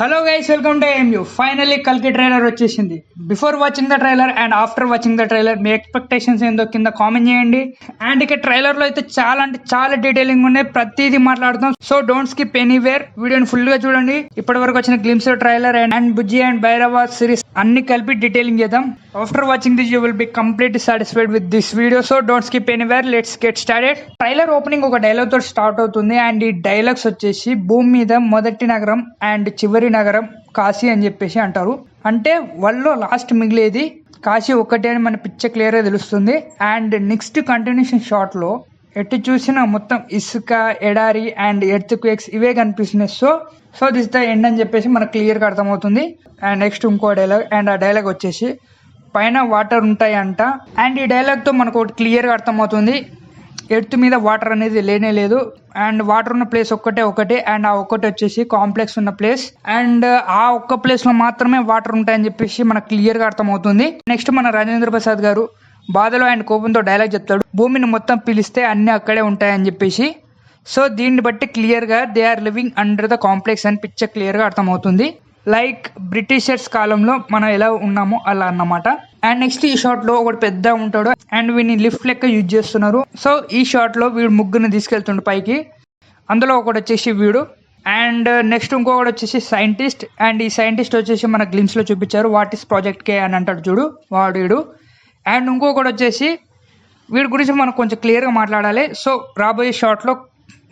Hello guys, welcome to Mu. Finally కల్కి trailer వచ్చేసింది. Before watching the trailer and after watching the trailer me expectations ఏందో కింద comment చేయండి. And ఇక trailer లో అయితే చాలా అంటే చాలా డీటెయిలింగ్ ఉన్నాయి, ప్రతిదీ మాట్లాడుతాం. సో డోంట్ స్కిప్ ఎనీవేర్, వీడియోని ఫుల్ గా చూడండి. ఇప్పటి వరకు వచ్చిన glimpse trailer and Bujji and Bhairava series అన్ని కలిపి డీటెయిలింగ్ చేద్దాం. After watching this you will be completely satisfied with this video. So don't skip anywhere, let's get started. Trailer opening ఒక డైలాగ్ తో స్టార్ట్ అవుతుంది. అండ్ ఈ డైలాగ్స్ వచ్చేసి భూమి మీద మొదటి నగరం అండ్ చివరి నగరం కాశీ అని చెప్పేసి అంటారు. అంటే వాళ్ళు లాస్ట్ మిగిలేది కాశీ ఒక్కటే అని మన పిక్చర్ క్లియర్ గా తెలుస్తుంది. అండ్ నెక్స్ట్ కంటిన్యూషన్ షాట్ లో ఎటు చూసినా మొత్తం ఇసుక, ఎడారి అండ్ ఎర్త్ క్వేక్స్ ఇవే కనిపిస్తున్నాయి. సో దిస్ ద ఎండ్ అని చెప్పేసి మనకు క్లియర్ గా అర్థమవుతుంది. అండ్ నెక్స్ట్ ఇంకో డైలాగ్, అండ్ ఆ డైలాగ్ వచ్చేసి పైన వాటర్ ఉంటాయి అంట. అండ్ ఈ డైలాగ్ తో మనకు ఒకటి క్లియర్ గా అర్థమవుతుంది, ఎర్త్ మీద వాటర్ అనేది లేనే లేదు. అండ్ వాటర్ ఉన్న ప్లేస్ ఒకటే అండ్ ఆ ఒక్కటి వచ్చేసి కాంప్లెక్స్ ఉన్న ప్లేస్. అండ్ ఆ ఒక్క ప్లేస్ లో మాత్రమే వాటర్ ఉంటాయని చెప్పేసి మనకు క్లియర్ గా అర్థమవుతుంది. నెక్స్ట్ మన రాజేంద్ర ప్రసాద్ గారు బాధలో అండ్ కోపంతో డైలాగ్ చెప్తాడు, భూమిని మొత్తం పిలిస్తే అన్ని అక్కడే ఉంటాయని చెప్పేసి. సో దీన్ని బట్టి క్లియర్ గా they are living under the complex అని పిక్చర్ క్లియర్ గా అర్థమవుతుంది. లైక్ బ్రిటిషర్స్ కాలంలో మనం ఎలా ఉన్నామో అలా అన్నమాట. అండ్ నెక్స్ట్ ఈ షాట్ లో ఒకటి పెద్ద ఉంటాడు అండ్ వీడిని లిఫ్ట్ లెక్క యూజ్ చేస్తున్నారు. సో ఈ షాట్ లో వీడు ముగ్గురిని తీసుకెళ్తుండు పైకి. అందులో ఒకటి వచ్చేసి వీడు. అండ్ నెక్స్ట్ ఇంకొకటి వచ్చేసి సైంటిస్ట్. అండ్ ఈ సైంటిస్ట్ వచ్చేసి మన గ్లిమ్స్ లో చూపించారు, వాట్ ఈస్ ప్రాజెక్ట్ కే అని అంటాడు చూడు, వాడు వీడు. అండ్ ఇంకొకటి వచ్చేసి వీడి గురించి మనం కొంచెం క్లియర్ గా మాట్లాడాలి. సో రాబోయే షాట్ లో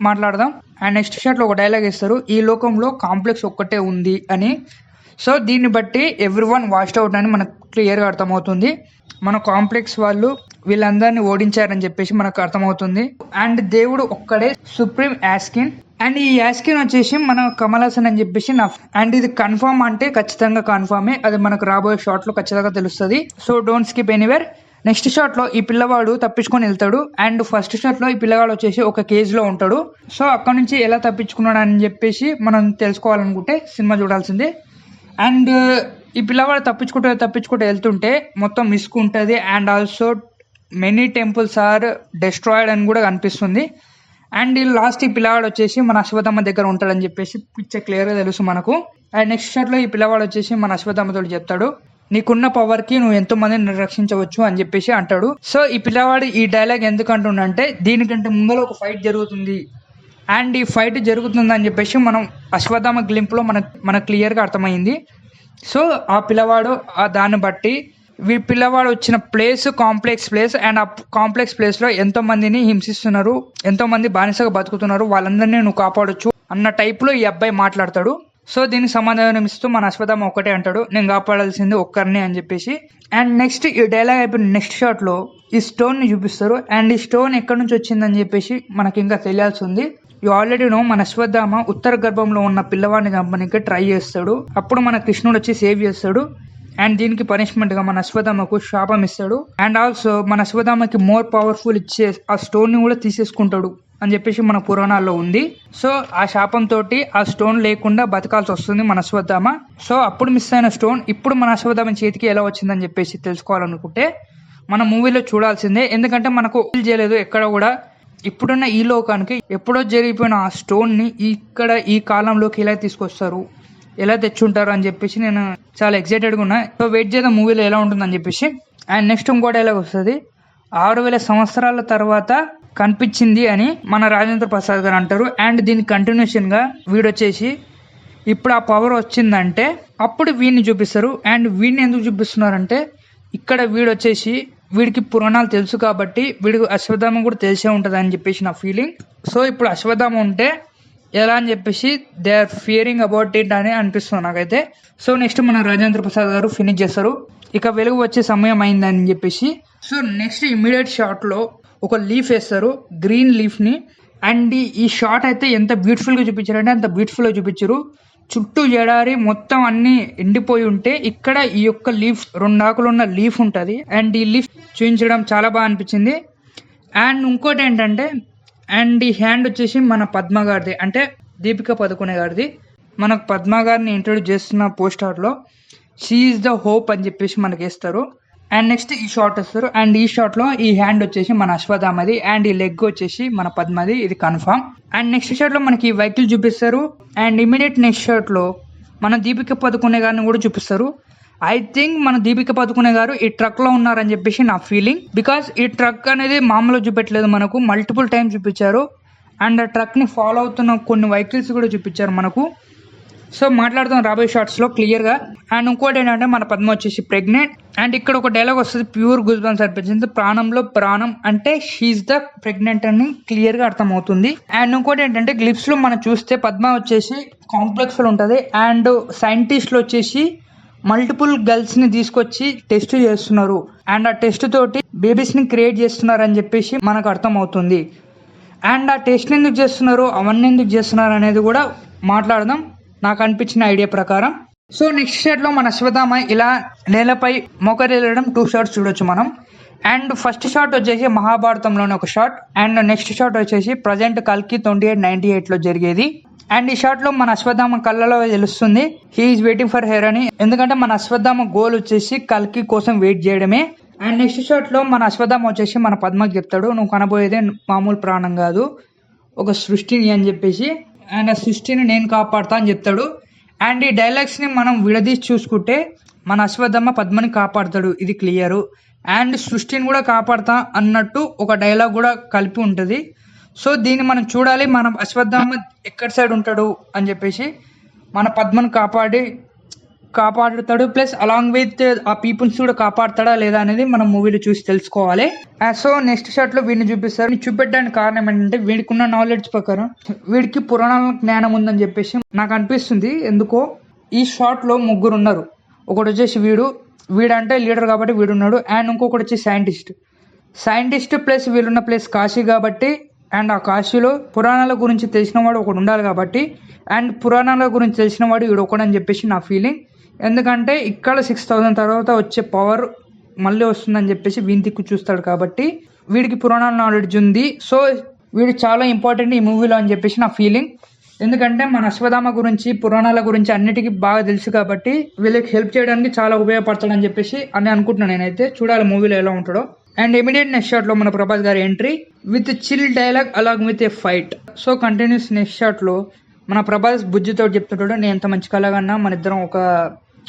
మాట్లాడదాం. అండ్ నెక్స్ట్ షాట్ లో ఒక డైలాగ్ ఇస్తారు, ఈ లోకంలో కాంప్లెక్స్ ఒక్కటే ఉంది అని. సో దీన్ని బట్టి ఎవ్రీ వన్ వాచ్డ్ అవుట్ అని మనకు క్లియర్గా అర్థమవుతుంది. మన కాంప్లెక్స్ వాళ్ళు వీళ్ళందరినీ ఓడించారని చెప్పేసి మనకు అర్థమవుతుంది. అండ్ దేవుడు ఒక్కడే సుప్రీం యాస్కిన్. అండ్ ఈ యాస్కిన్ వచ్చేసి మన కమల్ హాసన్ అని చెప్పేసి అండ్ ఇది కన్ఫర్మ్ అంటే ఖచ్చితంగా కన్ఫర్మే, అది మనకు రాబోయే షాట్ లో ఖచ్చితంగా తెలుస్తుంది. So don't skip anywhere. Next shot లో ఈ పిల్లవాడు తప్పించుకొని వెళ్తాడు. అండ్ ఫస్ట్ షాట్ లో ఈ పిల్లవాడు వచ్చేసి ఒక కేజ్ లో ఉంటాడు. సో అక్కడ నుంచి ఎలా తప్పించుకున్నాడు అని చెప్పేసి మనం తెలుసుకోవాలనుకుంటే సినిమా చూడాల్సిందే. అండ్ ఈ పిల్లవాడు తప్పించుకుంటూ వెళ్తుంటే మొత్తం మిస్క్ ఉంటుంది. And also many temples are destroyed అని కూడా కనిపిస్తుంది. అండ్ ఈ లాస్ట్ ఈ పిల్లవాడు వచ్చేసి మన అశ్వత్థామ దగ్గర ఉంటాడని చెప్పేసి పిక్చర్ క్లియర్గా తెలుసు మనకు. అండ్ నెక్స్ట్ షాట్ లో ఈ పిల్లవాడు వచ్చేసి మన అశ్వత్థామతో చెప్తాడు, నీకున్న పవర్ కి నువ్వు ఎంతో మందిని రక్షించవచ్చు అని చెప్పేసి అంటాడు. సో ఈ పిల్లవాడు ఈ డైలాగ్ ఎందుకు అంటుండంటే దీనికంటే ముందర ఒక ఫైట్ జరుగుతుంది అండ్ ఈ ఫైట్ జరుగుతుంది అని చెప్పేసి మనం అశ్వత్థామ గ్లింప్ లో మనకు క్లియర్ గా అర్థమైంది. సో ఆ పిల్లవాడు దాన్ని బట్టి పిల్లవాడు వచ్చిన ప్లేస్ కాంప్లెక్స్ ప్లేస్. అండ్ ఆ కాంప్లెక్స్ ప్లేస్ లో ఎంతో మందిని హింసిస్తున్నారు, ఎంతో మంది బానిసగా బతుకుతున్నారు, వాళ్ళందరినీ నువ్వు కాపాడొచ్చు అన్న టైప్ లో ఈ అబ్బాయి మాట్లాడతాడు. సో దీనికి సమాధానం ఇస్తూ మన అశ్వత్థామ ఒకటే అంటాడు, నేను కాపాడాల్సింది ఒక్కరిని అని చెప్పేసి. అండ్ నెక్స్ట్ ఈ డైలాగ్ అయిపోయిన నెక్స్ట్ షాట్ లో ఈ స్టోన్ ని చూపిస్తారు. అండ్ ఈ స్టోన్ ఎక్కడి నుంచి వచ్చిందని చెప్పేసి మనకి ఇంకా తెలియాల్సి ఉంది. యూ ఆల్రెడీ నో, మన అశ్వత్థామ ఉత్తర గర్భంలో ఉన్న పిల్లవాడిని చంపడానికి ట్రై చేస్తాడు. అప్పుడు మన కృష్ణుడు వచ్చి సేవ్ చేస్తాడు. అండ్ దీనికి పనిష్మెంట్ గా మన అశ్వత్థామకు శాపం ఇస్తాడు. అండ్ ఆల్సో మన అశ్వత్థామకి మోర్ పవర్ఫుల్ ఇచ్చే ఆ స్టోన్ ని కూడా తీసేసుకుంటాడు అని చెప్పేసి మన పురాణాల్లో ఉంది. సో ఆ శాపం తోటి ఆ స్టోన్ లేకుండా బతకాల్సి వస్తుంది మన అశ్వత్థామ. సో అప్పుడు మిస్ అయిన స్టోన్ ఇప్పుడు మన అశ్వత్థామ చేతికి ఎలా వచ్చిందని చెప్పేసి తెలుసుకోవాలనుకుంటే మన మూవీలో చూడాల్సిందే. ఎందుకంటే మనకు చేయలేదు ఎక్కడ కూడా. ఇప్పుడున్న ఈ లోకానికి ఎప్పుడో జరిగిపోయిన ఆ స్టోన్ ని ఇక్కడ ఈ కాలంలోకి ఎలా తీసుకొస్తారు, ఎలా తెచ్చుంటారు అని చెప్పేసి నేను చాలా ఎక్సైటెడ్గా ఉన్నా. సో వెయిట్ చేద్దాం మూవీలో ఎలా ఉంటుందని చెప్పేసి. అండ్ నెక్స్ట్ ఇంకో డైలాగ్ వస్తుంది, 6000 సంవత్సరాల తర్వాత కనిపించింది అని మన రాజేంద్ర ప్రసాద్ గారు అంటారు. అండ్ దీని కంటిన్యూషన్ గా వీడొచ్చేసి ఇప్పుడు ఆ పవర్ వచ్చిందంటే అప్పుడు వీడిని చూపిస్తారు. అండ్ వీడిని ఎందుకు చూపిస్తున్నారంటే ఇక్కడ వీడొచ్చేసి వీడికి పురాణాలు తెలుసు కాబట్టి వీడికి అశ్వత్థామ కూడా తెలిసే ఉంటుంది అని చెప్పేసి నా ఫీలింగ్. సో ఇప్పుడు అశ్వత్థామ ఉంటే ఎలా అని చెప్పేసి they are fearing about it అని అనిపిస్తుంది నాకైతే. సో నెక్స్ట్ మన రాజేంద్ర ప్రసాద్ గారు ఫినిష్ చేస్తారు, ఇక వెలుగు వచ్చే సమయం అయిందని చెప్పేసి. సో నెక్స్ట్ ఇమీడియట్ షాట్ లో ఒక లీఫ్ వేస్తారు, గ్రీన్ లీఫ్ ని. అండ్ ఈ షాట్ అయితే ఎంత బ్యూటిఫుల్ గా చూపించారంటే అంత బ్యూటిఫుల్ గా చూపించారు. చుట్టూ ఎడారి మొత్తం అన్ని ఎండిపోయి ఉంటే ఇక్కడ ఈ యొక్క లీఫ్ 2 ఆకులు ఉన్న లీఫ్ ఉంటుంది. అండ్ ఈ లీఫ్ చూపించడం చాలా బాగా అనిపించింది. అండ్ ఇంకోటి ఏంటంటే అండ్ ఈ హ్యాండ్ వచ్చేసి మన పద్మ గారిది, అంటే దీపిక పదుకొనే గారిది. మనకు పద్మ గారిని ఇంట్రొడ్యూస్ చేస్తున్న పోస్టర్ లో షీ ఈజ్ ద హోప్ అని చెప్పేసి మనకి వేస్తారు. అండ్ నెక్స్ట్ ఈ షాట్ వస్తారు. అండ్ ఈ షాట్ లో ఈ హ్యాండ్ వచ్చేసి మన అశ్వత్థామది అండ్ ఈ లెగ్ వచ్చేసి మన పద్మది, ఇది కన్ఫర్మ్. అండ్ నెక్స్ట్ షాట్ లో మనకి ఈ వెహికల్ చూపిస్తారు. అండ్ ఇమీడియట్ నెక్స్ట్ షాట్ లో మన దీపిక పదుకునే గారిని కూడా చూపిస్తారు. ఐ థింక్ మన దీపిక పదుకునే గారు ఈ ట్రక్ లో ఉన్నారని చెప్పేసి నా ఫీలింగ్. బికాస్ ఈ ట్రక్ అనేది మామూలుగా చూపెట్టలేదు, మనకు మల్టిపుల్ టైం చూపించారు. అండ్ ఆ ట్రక్ ని ఫాలో అవుతున్న కొన్ని వెహికల్స్ కూడా చూపించారు మనకు. సో మాట్లాడుతాం రాబోయే షార్ట్స్ లో క్లియర్ గా. అండ్ ఇంకోటి ఏంటంటే మన పద్మ వచ్చేసి ప్రెగ్నెంట్. అండ్ ఇక్కడ ఒక డైలాగ్ వస్తుంది, ప్యూర్ గూస్ బంప్స్ అనిపించింది, ప్రాణంలో ప్రాణం అంటే షీఈ్ ద ప్రెగ్నెంట్ అని క్లియర్ గా అర్థం అవుతుంది. అండ్ ఇంకోటి ఏంటంటే గ్లిప్స్ లో మనం చూస్తే పద్మ వచ్చేసి కాంప్లెక్స్ లో ఉంటది. అండ్ సైంటిస్టులు వచ్చేసి మల్టిపుల్ గర్ల్స్ ని తీసుకొచ్చి టెస్ట్ చేస్తున్నారు. అండ్ ఆ టెస్ట్ తోటి బేబీస్ ని క్రియేట్ చేస్తున్నారు అని చెప్పేసి మనకు అర్థం అవుతుంది. అండ్ ఆ టెస్ట్ ఎందుకు చేస్తున్నారు, అవన్నీ ఎందుకు చేస్తున్నారు అనేది కూడా మాట్లాడదాం నాకు అనిపించిన ఐడియా ప్రకారం. సో నెక్స్ట్ షాట్ లో మన అశ్వత్థామ ఇలా నేలపై మోకరిల్లడం 2 షాట్స్ చూడొచ్చు మనం. అండ్ ఫస్ట్ షాట్ వచ్చేసి మహాభారతంలోని ఒక షాట్. అండ్ నెక్స్ట్ షాట్ వచ్చేసి ప్రజెంట్ కల్కి 2898 లో జరిగేది. అండ్ ఈ షాట్ లో మన అశ్వత్థామ కళ్ళలో తెలుస్తుంది హీఈస్ వెయిటింగ్ ఫర్ హెర్ అని. ఎందుకంటే మన అశ్వత్థామ గోల్ వచ్చేసి కల్కి కోసం వెయిట్ చేయడమే. అండ్ నెక్స్ట్ షాట్ లో మన అశ్వత్థామ వచ్చేసి మన పద్మకి చెప్తాడు, నువ్వు కనబోయేదే మామూలు ప్రాణం కాదు, ఒక సృష్టిని అని చెప్పేసి. అండ్ ఆ సృష్టిని నేను కాపాడుతా అని చెప్తాడు. అండ్ ఈ డైలాగ్స్ ని మనం విడదీసి చూసుకుంటే మన అశ్వత్థామ పద్మని కాపాడుతాడు, ఇది క్లియర్. అండ్ సృష్టిని కూడా కాపాడుతా అన్నట్టు ఒక డైలాగ్ కూడా కలిపి ఉంటుంది. సో దీన్ని మనం చూడాలి, మన అశ్వత్థామ ఎక్కడి సైడ్ ఉంటాడు అని చెప్పేసి, మన పద్మను కాపాడుతాడు ప్లస్ అలాంగ్ విత్ ఆ పీపుల్స్ కూడా కాపాడుతాడా లేదా అనేది మనం మూవీలో చూసి తెలుసుకోవాలి. సో నెక్స్ట్ షాట్ లో వీడిని చూపిస్తారు. చూపెట్టడానికి కారణం ఏంటంటే వీడికి ఉన్న నాలెడ్జ్ ప్రకారం వీడికి పురాణాల జ్ఞానం ఉందని చెప్పేసి నాకు అనిపిస్తుంది. ఎందుకో ఈ షాట్ లో 3 ఉన్నారు. ఒకటి వచ్చేసి వీడంటే లీడర్ కాబట్టి వీడు ఉన్నాడు. అండ్ ఇంకొకటి వచ్చి సైంటిస్ట్ ప్లస్ వీళ్ళున్న ప్లేస్ కాశీ కాబట్టి, అండ్ ఆ కాశీలో పురాణాల గురించి తెలిసిన వాడు ఒకడు ఉండాలి కాబట్టి, అండ్ పురాణాల గురించి తెలిసిన వాడు వీడు ఒకడని చెప్పేసి నా ఫీలింగ్. ఎందుకంటే ఇక్కడ 6000 తర్వాత వచ్చే పవర్ మళ్ళీ వస్తుందని చెప్పేసి వీని దిక్కు చూస్తాడు కాబట్టి వీడికి పురాణాల నాలెడ్జ్ ఉంది. సో వీడు చాలా ఇంపార్టెంట్ ఈ మూవీలో అని చెప్పేసి నా ఫీలింగ్. ఎందుకంటే మన అశ్వత్థామ గురించి పురాణాల గురించి అన్నిటికీ బాగా తెలుసు కాబట్టి వీళ్ళకి హెల్ప్ చేయడానికి చాలా ఉపయోగపడతాడని చెప్పేసి అని అనుకుంటున్నాను నేనైతే. చూడాలి మూవీలో ఎలా ఉంటాడో. అండ్ ఇమీడియట్ నెక్స్ట్ షాట్ లో మన ప్రభాస్ గారి entry with chill dialogue along with a fight. So continuous next shot లో మన ప్రభాస్ బుజ్జితో చెప్తుంటాడు, నేను ఎంత మంచి కలగన్నా మన ఇద్దరం ఒక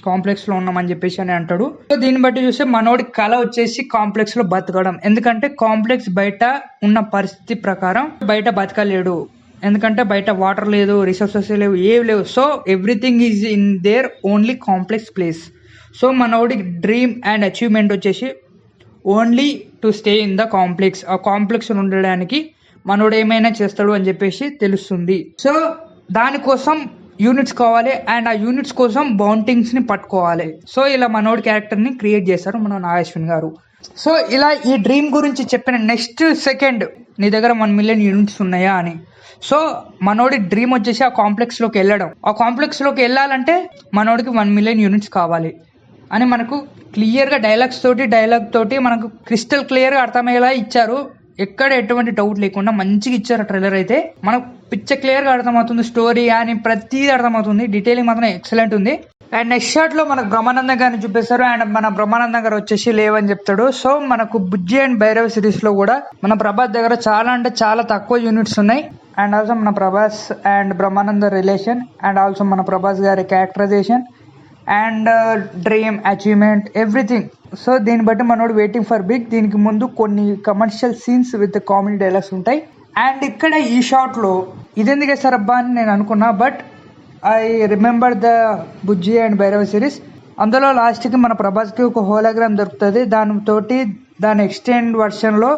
కాంప్లెక్స్ లో ఉన్నామని చెప్పేసి అని అంటాడు. సో దీన్ని బట్టి చూస్తే మనోడి కళ వచ్చేసి కాంప్లెక్స్ లో బతకడం. ఎందుకంటే కాంప్లెక్స్ బయట ఉన్న పరిస్థితి ప్రకారం బయట బతకలేడు. ఎందుకంటే బయట వాటర్ లేదు, రిసోర్సెస్ లేవు, ఏవి లేవు. So everything is in there only complex place. So మనోడి డ్రీమ్ అండ్ అచీవ్మెంట్ వచ్చేసి only to stay in the complex. ఆ కాంప్లెక్స్ ఉండడానికి మనోడు ఏమైనా చేస్తాడు అని చెప్పేసి తెలుస్తుంది. సో దానికోసం యూనిట్స్ కావాలి అండ్ ఆ యూనిట్స్ కోసం బౌంటింగ్స్ ని పట్టుకోవాలి. సో ఇలా మనోడి క్యారెక్టర్ ని క్రియేట్ చేశారు మన నాగేశ్వన్ గారు. సో ఇలా ఈ డ్రీమ్ గురించి చెప్పిన నెక్స్ట్ సెకండ్ నీ దగ్గర 1 మిలియన్ యూనిట్స్ ఉన్నాయా అని. సో మనోడి డ్రీమ్ వచ్చేసి ఆ కాంప్లెక్స్ లోకి వెళ్ళడం. ఆ కాంప్లెక్స్ లోకి వెళ్ళాలంటే మనోడికి 1 మిలియన్ యూనిట్స్ కావాలి అని మనకు క్లియర్ గా డైలాగ్ తోటి మనకు క్రిస్టల్ క్లియర్ గా అర్థమయ్యేలా ఇచ్చారు. ఎక్కడ ఎటువంటి డౌట్ లేకుండా మంచిగా ఇచ్చారు ట్రైలర్ అయితే. మనకు పిచ్చ క్లియర్ గా అర్థమవుతుంది, స్టోరీ అని ప్రతిదీ అర్థమవుతుంది. డీటెయిలింగ్ మాత్రం ఎక్సలెంట్ ఉంది. అండ్ నెక్స్ట్ షాట్ లో మనకు బ్రహ్మానందం గారిని చూపిస్తారు. అండ్ మన బ్రహ్మానందం గారు వచ్చేసి లేవని చెప్తాడు. సో మనకు బుజ్జి అండ్ భైరవ్ సిరీస్ లో కూడా మన ప్రభాస్ దగ్గర చాలా అంటే చాలా తక్కువ యూనిట్స్ ఉన్నాయి. అండ్ ఆల్సో మన Prabhas and Brahmananda relation, and also మన ప్రభాస్ గారి characterization and dream achievement everything. So దీన్ని బట్టి మనోడు వెయిటింగ్ ఫర్ బిగ్. దీనికి ముందు కొన్ని commercial scenes with comedy dialogues ఉంటాయి. అండ్ ఇక్కడ ఈ షాట్ లో ఇదెందుకు వేస్తారబ్బా అని నేను అనుకున్నా, but I remember the Bujji and Bhairav series. అందులో లాస్ట్ కి మన ప్రభాస్ కి ఒక హోలోగ్రామ్ దొరుకుతుంది. దాని ఎక్స్టెండ్ వర్షన్ లో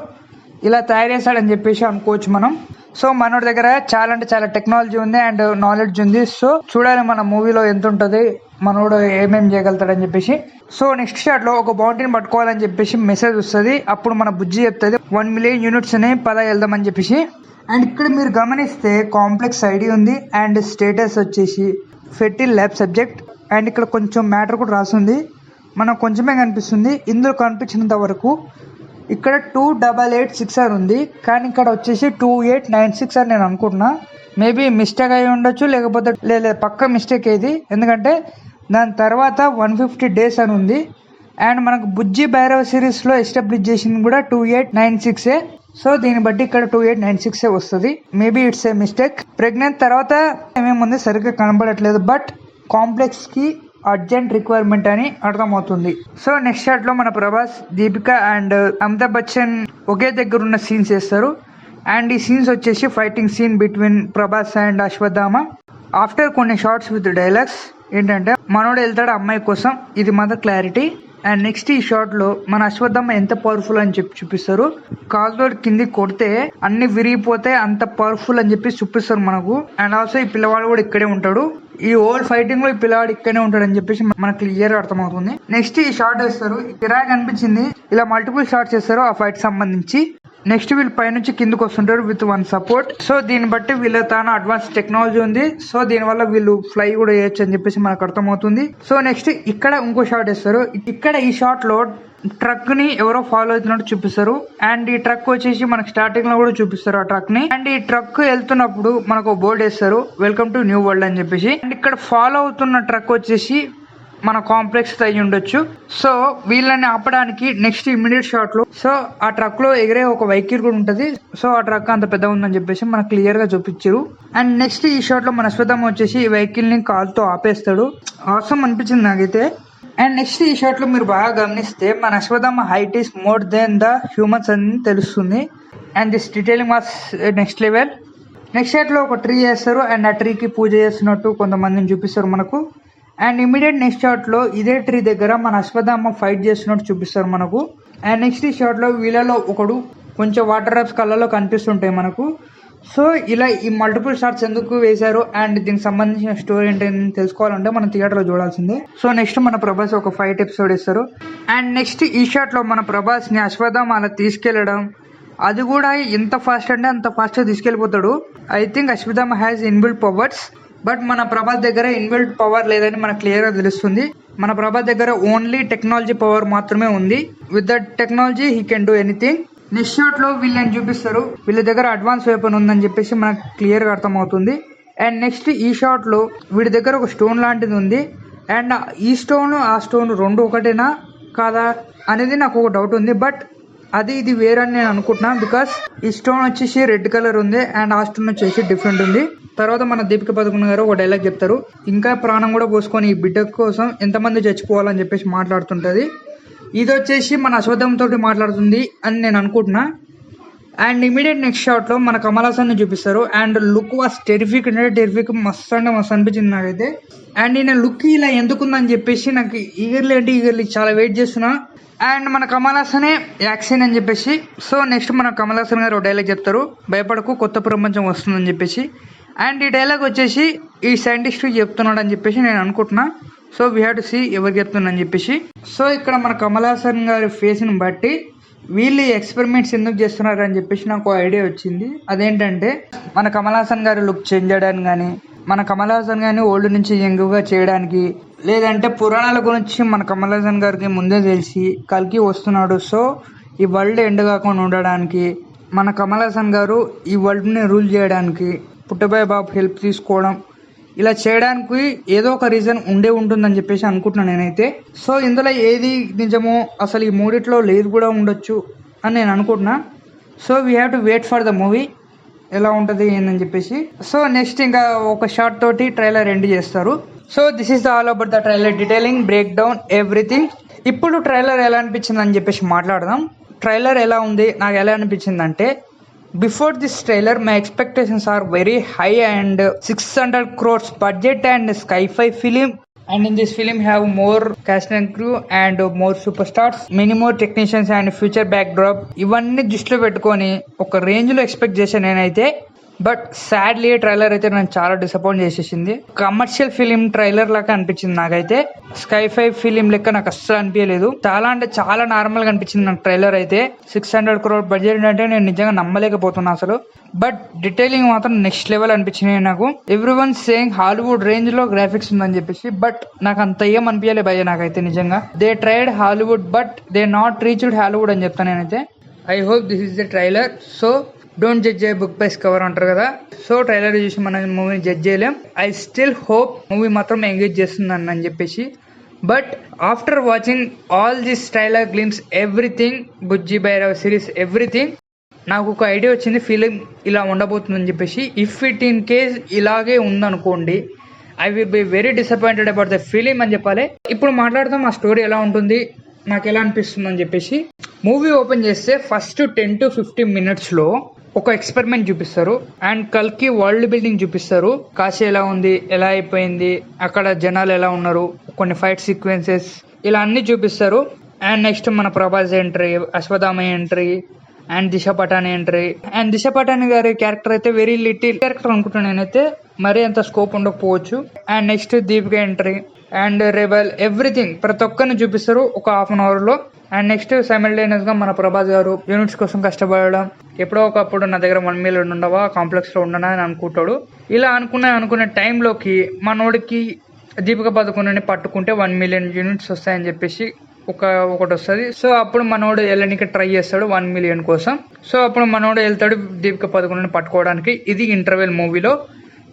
ఇలా తయారు చేశాడని చెప్పేసి అనుకోవచ్చు మనం. సో మనోడి దగ్గర చాలా అంటే చాలా టెక్నాలజీ ఉంది అండ్ నాలెడ్జ్ ఉంది. సో చూడాలి మన మూవీలో ఎంత ఉంటుంది, మనోడు ఏమేమి చేయగలుగుతాడని చెప్పేసి. సో నెక్స్ట్ షాట్ లో ఒక బౌంటీని పట్టుకోవాలని చెప్పేసి మెసేజ్ వస్తుంది. అప్పుడు మన బుజ్జి చెప్తుంది 1 మిలియన్ యూనిట్స్ ని వెళ్దామని చెప్పేసి. అండ్ ఇక్కడ మీరు గమనిస్తే కాంప్లెక్స్ ఐడి ఉంది అండ్ స్టేటస్ వచ్చేసి ఫెర్టిల్ ల్యాబ్ సబ్జెక్ట్. అండ్ ఇక్కడ కొంచెం మ్యాటర్ కూడా రాసింది, మనకు కొంచెమే కనిపిస్తుంది. ఇందులో కనిపించినంత వరకు ఇక్కడ 2886 అని ఉంది, కానీ ఇక్కడ వచ్చేసి 2896 అని నేను అనుకుంటున్నా. మేబీ మిస్టేక్ అయి ఉండొచ్చు, లేకపోతే పక్క మిస్టేక్ ఏది. ఎందుకంటే దాని తర్వాత 150 days అని ఉంది. అండ్ మనకు బుజ్జి భైరవ్ సిరీస్ లో ఎస్టాబ్లిష్ చేసింది కూడా 2896. సో దీన్ని బట్టి ఇక్కడ 2896 వస్తుంది. Maybe it's a mistake. Pregnant తర్వాత ఏమేముంది సరిగ్గా కనబడట్లేదు, బట్ కాంప్లెక్స్ కి అర్జెంట్ రిక్వైర్మెంట్ అని అర్థమవుతుంది. సో నెక్స్ట్ షాట్ లో మన ప్రభాస్, దీపిక అండ్ అమితాబ్ బచ్చన్ ఒకే దగ్గర ఉన్న సీన్స్ చేస్తారు. అండ్ ఈ సీన్స్ వచ్చేసి fighting scene between Prabhas and Ashwatthama. After కొన్ని షార్ట్స్ విత్ డైలాగ్స్ ఏంటంటే మనోడు వెళ్తాడు అమ్మాయి కోసం, ఇది మాత్రం క్లారిటీ. అండ్ నెక్స్ట్ ఈ షాట్ లో మన అశ్వత్థామ ఎంత పవర్ఫుల్ అని చెప్పి చూపిస్తారు. కాలుతో కింది కొడితే అన్ని విరిగిపోతే అంత పవర్ఫుల్ అని చెప్పి చూపిస్తారు మనకు. అండ్ ఆల్సో ఈ పిల్లవాడు కూడా ఇక్కడే ఉంటాడు, ఈ ఓల్డ్ ఫైటింగ్ లో ఈ పిల్లవాడు ఇక్కడే ఉంటాడు అని చెప్పేసి మనకు క్లియర్ అర్థమవుతుంది. నెక్స్ట్ ఈ షాట్ వేస్తారు, కిరాక్ అనిపించింది. ఇలా మల్టిపుల్ షాట్స్ వేస్తారు ఆ ఫైట్ సంబంధించి. నెక్స్ట్ వీళ్ళు పైనుంచి కిందకు వస్తుంటారు విత్ వన్ సపోర్ట్. సో దీన్ని బట్టి వీళ్ళ తాను అడ్వాన్స్ టెక్నాలజీ ఉంది. సో దీని వల్ల వీళ్ళు ఫ్లై కూడా చేయొచ్చు అని చెప్పేసి మనకు అర్థమవుతుంది. సో నెక్స్ట్ ఇక్కడ ఇంకో షాట్ వేస్తారు. ఇక్కడ ఈ షాట్ లో ట్రక్ ని ఎవరో ఫాలో అవుతున్నట్టు చూపిస్తారు. అండ్ ఈ ట్రక్ వచ్చేసి మనకు స్టార్టింగ్ లో కూడా చూపిస్తారు ఆ ట్రక్ ని. అండ్ ఈ ట్రక్ వెళ్తున్నప్పుడు మనకు బోర్డు వేస్తారు, వెల్కమ్ టు న్యూ వరల్డ్ అని చెప్పేసి. అండ్ ఇక్కడ ఫాలో అవుతున్న ట్రక్ వచ్చేసి మన కాంప్లెక్స్ అయ్యి ఉండొచ్చు. సో వీళ్ళని ఆపడానికి నెక్స్ట్ ఇమీడియట్ షాట్ లో సో ఆ ట్రక్ లో ఎగిరే ఒక వెహికల్ కూడా ఉంటది. సో ఆ ట్రక్ అంత పెద్ద ఉందని చెప్పేసి మనకు క్లియర్ గా చూపించారు. అండ్ నెక్స్ట్ ఈ షాట్ లో మన అశ్వత్థామ వచ్చేసి ఈ వెహికల్ ని కాల్తో ఆపేస్తాడు. అవసరం అనిపించింది నాకైతే. అండ్ నెక్స్ట్ ఈ షాట్ లో మీరు బాగా గమనిస్తే మన Ashwatthama height is more than the humans అని తెలుస్తుంది. And this detailing was next level. Next shot లో ఒక ట్రీ చేస్తారు అండ్ ఆ ట్రీకి పూజ చేస్తున్నట్టు కొంతమందిని చూపిస్తారు మనకు. అండ్ ఇమీడియట్ నెక్స్ట్ షాట్ లో ఇదే ట్రీ దగ్గర మన అశ్వత్థామ ఫైట్ చేస్తున్నట్టు చూపిస్తారు మనకు. అండ్ నెక్స్ట్ ఈ షాట్ లో వీళ్ళలో ఒకడు కొంచెం వాటర్ డ్రాప్స్ కళ్ళలో కనిపిస్తుంటాయి మనకు. సో ఇలా ఈ మల్టిపుల్ షాట్స్ ఎందుకు వేశారు అండ్ దీనికి సంబంధించిన స్టోరీ ఏంటని తెలుసుకోవాలంటే మనం థియేటర్ లో చూడాల్సిందే. సో నెక్స్ట్ మన ప్రభాస్ ఒక ఫైట్ ఎపిసోడ్ ఇస్తారు. అండ్ నెక్స్ట్ ఈ షాట్ లో మన ప్రభాస్ ని అశ్వత్థామ అలా తీసుకెళ్లడం, అది కూడా ఎంత ఫాస్ట్ అంటే అంత ఫాస్ట్ గా తీసుకెళ్లిపోతాడు. I think Ashwatthama has inbuilt powers, but మన ప్రభాస్ దగ్గర ఇన్బిల్ట్ పవర్ లేదని మనకు క్లియర్ గా తెలుస్తుంది. మన ప్రభాస్ దగ్గర ఓన్లీ టెక్నాలజీ పవర్ మాత్రమే ఉంది. With that technology he can do anything. Next shot లో వీళ్ళని చూపిస్తారు, వీళ్ళ దగ్గర అడ్వాన్స్ వెపన్ ఉందని చెప్పేసి మనకు క్లియర్ గా అర్థమవుతుంది. అండ్ నెక్స్ట్ ఈ షాట్ లో వీడి దగ్గర ఒక స్టోన్ లాంటిది ఉంది. అండ్ ఈ స్టోన్ ఆ స్టోన్ రెండు ఒకటేనా కాదా అనేది నాకు ఒక డౌట్ ఉంది. బట్ అది ఇది వేరని నేను అనుకుంటున్నాను. బికాస్ ఈ స్టోన్ వచ్చేసి రెడ్ కలర్ ఉంది అండ్ ఆ స్టోన్ వచ్చేసి డిఫరెంట్ ఉంది. తర్వాత మన దీపిక పదుకొండ గారు ఒక డైలాగ్ చెప్తారు, ఇంకా ప్రాణం కూడా పోసుకొని ఈ బిడ్డ కోసం ఎంతమంది చచ్చిపోవాలని చెప్పేసి మాట్లాడుతుంటది. ఇది వచ్చేసి మన అశ్వత్థామ తోటి మాట్లాడుతుంది అని నేను అనుకుంటున్నా. అండ్ ఇమీడియట్ నెక్స్ట్ షాట్ లో మన కమల్ హాసన్ ని చూపిస్తారు. అండ్ లుక్ వాస్ టెరిఫిక్ అంటే టెరిఫిక్, మస్తు అంటే మస్తు అనిపించింది నాకైతే. అండ్ ఈయన లుక్ ఇలా ఎందుకుందని చెప్పేసి నాకు ఈగర్లీ చాలా వెయిట్ చేస్తున్నా. అండ్ మన కమల్ హాసనే యాక్షన్ అని చెప్పేసి. సో నెక్స్ట్ మన కమల్ హాసన్ గారు ఒక డైలాగ్ చెప్తారు, భయపడకు కొత్త ప్రపంచం వస్తుందని చెప్పేసి. అండ్ ఈ డైలాగ్ వచ్చేసి ఈ సైంటిస్ట్ చెప్తున్నాడు అని చెప్పేసి నేను అనుకుంటున్నా. So we have to see ఎవరు చెప్తున్నారని చెప్పేసి. సో ఇక్కడ మన కమల్ హాసన్ గారి ఫేస్ ని బట్టి వీళ్ళు ఎక్స్పెరిమెంట్స్ ఎందుకు చేస్తున్నారు అని చెప్పేసి నాకు ఐడియా వచ్చింది. అదేంటంటే మన కమల్ హాసన్ గారి లుక్ చేంజ్ చేయడానికి కానీ, మన కమల్ హాసన్ గారిని ఓల్డ్ నుంచి యంగ్గా చేయడానికి, లేదంటే పురాణాల గురించి మన కమల్ హాసన్ గారికి ముందే తెలిసి కల్కి వస్తున్నాడు, సో ఈ వరల్డ్ ఎండ్ కాకుండా ఉండడానికి, మన కమల్ హాసన్ గారు ఈ వరల్డ్ని రూల్ చేయడానికి పుట్టబాయ్ బాబు హెల్ప్ తీసుకోవడం, ఇలా చేయడానికి ఏదో ఒక రీజన్ ఉండే ఉంటుందని చెప్పేసి అనుకుంటున్నాను నేనైతే. సో ఇందులో ఏది నిజమో అసలు ఈ మూడిట్లో లేదు కూడా ఉండొచ్చు అని నేను అనుకుంటున్నా. So we have to wait for the movie ఎలా ఉంటుంది ఏందని చెప్పేసి. సో నెక్స్ట్ ఇంకా ఒక షార్ట్ తోటి ట్రైలర్ ఎండ్ చేస్తారు. So this is the all about the trailer detailing, break down everything. ఇప్పుడు ట్రైలర్ ఎలా అనిపించింది అని చెప్పేసి మాట్లాడదాం. ట్రైలర్ ఎలా ఉంది, నాకు ఎలా అనిపించింది అంటే, before this trailer my expectations are very high and 600 crores budget and sci-fi film, and in this film have more cast and crew and more superstars, many more technicians and future backdrop. ఇవన్నీ దృష్టిలో పెట్టుకొని ఒక range లో expect చేశాను నేనైతే. But sadly trailer అయితే నన్ను చాలా డిసప్పాయింట్ చేసేసింది. కమర్షియల్ ఫిలిం ట్రైలర్ లాగా అనిపించింది నాకైతే. స్కై-ఫై ఫిలిం లెక్క నాకు అస్సలు అనిపించలేదు. చాలా అంటే చాలా నార్మల్ గా అనిపించింది నాకు ట్రైలర్ అయితే. 600 crore బడ్జెట్ అంటే నేను నిజంగా నమ్మలేకపోతున్నా అసలు. బట్ డీటెయిలింగ్ మాత్రం నెక్స్ట్ లెవెల్ అనిపించింది నాకు. ఎవ్రీవన్ సేయింగ్ హాలీవుడ్ రేంజ్ లో గ్రాఫిక్స్ ఉందని చెప్పేసి, బట్ నాకు అంత ఏం అనిపించలే భయ్య నాకైతే నిజంగా. They tried Hollywood but they not reached Hollywood అని చెప్తాను నేనైతే. I hope this is the trailer. So don't judge A book by cover అంటారు కదా. సో ట్రైలర్ చూసి మనం మూవీని జడ్జ్ చేయలేం. ఐ స్టిల్ హోప్ మూవీ మాత్రం ఎంగేజ్ చేస్తుందని అని చెప్పేసి. But after watching all this trailer glimpse everything, Bujji Bhairav series everything, నాకు ఒక ఐడియా వచ్చింది ఫీలింగ్ ఇలా ఉండబోతుందని చెప్పేసి. ఇఫ్ ఇట్ ఇన్ కేస్ ఇలాగే ఉందనుకోండి I will be very disappointed about the film అని చెప్పాలి. ఇప్పుడు మాట్లాడదాం ఆ స్టోరీ ఎలా ఉంటుంది, నాకు ఎలా అనిపిస్తుంది అని చెప్పేసి. మూవీ ఓపెన్ చేస్తే ఫస్ట్ 10 to 15 minutes లో ఒక ఎక్స్పెరిమెంట్ చూపిస్తారు అండ్ కల్కి వరల్డ్ బిల్డింగ్ చూపిస్తారు. కాశీ ఎలా ఉంది, ఎలా అయిపోయింది, అక్కడ జనాలు ఎలా ఉన్నారు, కొన్ని ఫైట్ సీక్వెన్సెస్ ఇలా అన్ని చూపిస్తారు. అండ్ నెక్స్ట్ మన Prabhas entry, Ashwatthama entry and Disha Patani entry. And Disha Patani గారి క్యారెక్టర్ అయితే వెరీ లిటిల్ క్యారెక్టర్ అనుకుంటున్నాను నేనైతే, మరీ అంత స్కోప్ ఉండకపోవచ్చు. And next Deepika entry and rebel everything ప్రతి ఒక్కరిని చూపిస్తారు ఒక హాఫ్ అన్ అవర్ లో. అండ్ నెక్స్ట్ సైమల్టేనియస్ గా మన ప్రభాస్ గారు యూనిట్స్ కోసం కష్టపడడం, ఎప్పుడో ఒకప్పుడు నా దగ్గర 1 million ఉండవా, కాంప్లెక్స్ లో ఉండనా అని అనుకుంటాడు. ఇలా అనుకునే టైంలోకి మనోడికి దీపిక పదుకొనని పట్టుకుంటే 1 million units వస్తాయని చెప్పేసి ఒకటి వస్తుంది. సో అప్పుడు మనోడు వెళ్ళడానికి ట్రై చేస్తాడు 1 million కోసం. సో అప్పుడు మనోడు వెళ్తాడు దీపిక పదుకొనని పట్టుకోవడానికి. ఇది ఇంటర్వెల్ మూవీలో.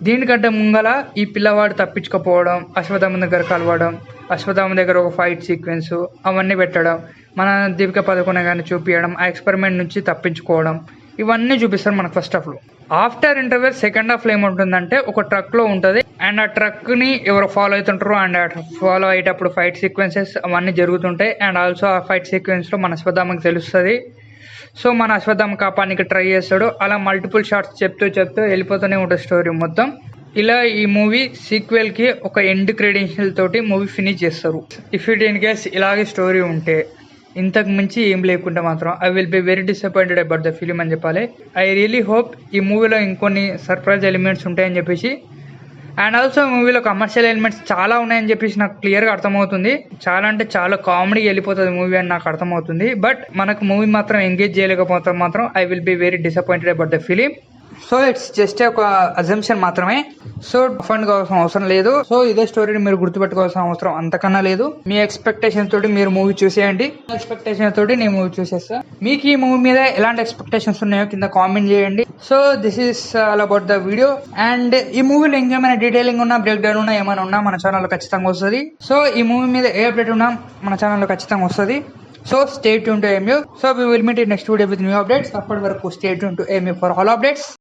దీనికంటే ముంగల ఈ పిల్లవాడు తప్పించుకోపోవడం, అశ్వథామ దగ్గర కలవడం, అశ్వథామ దగ్గర ఒక ఫైట్ సీక్వెన్స్ అవన్నీ పెట్టడం, మన దీపిక పదుకొన కానీ చూపించడం, ఆ ఎక్స్పెరిమెంట్ నుంచి తప్పించుకోవడం, ఇవన్నీ చూపిస్తారు మనకు ఫస్ట్ హాఫ్ లో. ఆఫ్టర్ ఇంటర్వెల్ సెకండ్ హాఫ్ లో ఏముంటుందంటే ఒక ట్రక్ లో ఉంటది అండ్ ఆ ట్రక్ ని ఎవరు ఫాలో అవుతుంటారు అండ్ ఫాలో అయ్యేటప్పుడు ఫైట్ సీక్వెన్సెస్ అవన్నీ జరుగుతుంటాయి. అండ్ ఆల్సో ఆ ఫైట్ సీక్వెన్స్ లో మన అశ్వథామకి తెలుస్తుంది. సో మన అశ్వథామ కాపానికి ట్రై చేస్తాడు. అలా మల్టిపుల్ షార్ట్స్ చెప్తూ వెళ్ళిపోతూనే ఉంటుంది స్టోరీ మొత్తం. ఇలా ఈ మూవీ సీక్వెల్ కి ఒక ఎండ్ క్రెడెన్షియల్ తోటి మూవీ ఫినిష్ చేస్తారు. ఇఫ్ ఇట్ ఇన్ కేస్ ఇలాగే స్టోరీ ఉంటే, ఇంతకు మించి ఏం లేకుంటే మాత్రం I will be very disappointed about the film అని చెప్పాలి. ఐ రియలీ హోప్ ఈ మూవీలో ఇంకొన్ని సర్ప్రైజ్ ఎలిమెంట్స్ ఉంటాయని చెప్పేసి. అండ్ ఆల్సో మూవీలో కమర్షియల్ ఎలిమెంట్స్ చాలా ఉన్నాయని చెప్పేసి నాకు క్లియర్గా అర్థమవుతుంది. చాలా అంటే చాలా కామెడీ వెళ్ళిపోతుంది మూవీ అని నాకు అర్థమవుతుంది. బట్ మనకు మూవీ మాత్రం ఎంగేజ్ చేయలేకపోతే మాత్రం I will be very disappointed about the film. So it's just ఒక అజంప్షన్ మాత్రమే. సో ఫండ్ కావాల్సిన అవసరం లేదు. సో ఇదే స్టోరీని మీరు గుర్తుపెట్టుకోవాల్సిన అవసరం అంతకన్నా లేదు. మీ ఎక్స్పెక్టేషన్ తోటి మీరు మూవీ చూసేయండి. ఎక్స్పెక్టేషన్ తోటి నేను మూవీ చూసేస్తా. మీకు ఈ మూవీ మీద ఎలాంటి ఎక్స్పెక్టేషన్స్ ఉన్నాయో కింద కామెంట్ చేయండి. So this is all about the video. And ఈ మూవీలో ఇంకేమైనా డీటెయిలింగ్ ఉన్నా, బ్రేక్ డౌన్ ఉన్నా, ఏమైనా ఉన్నా మన ఛానల్లో ఖచ్చితంగా వస్తుంది. సో ఈ మూవీ మీద ఏ అప్డేట్ ఉన్నా మన ఛానల్లో ఖచ్చితంగా వస్తుంది. So stay tuned to AMU. So we will meet in next video with new updates. అప్పటి వరకు stay tuned to AMU for all updates.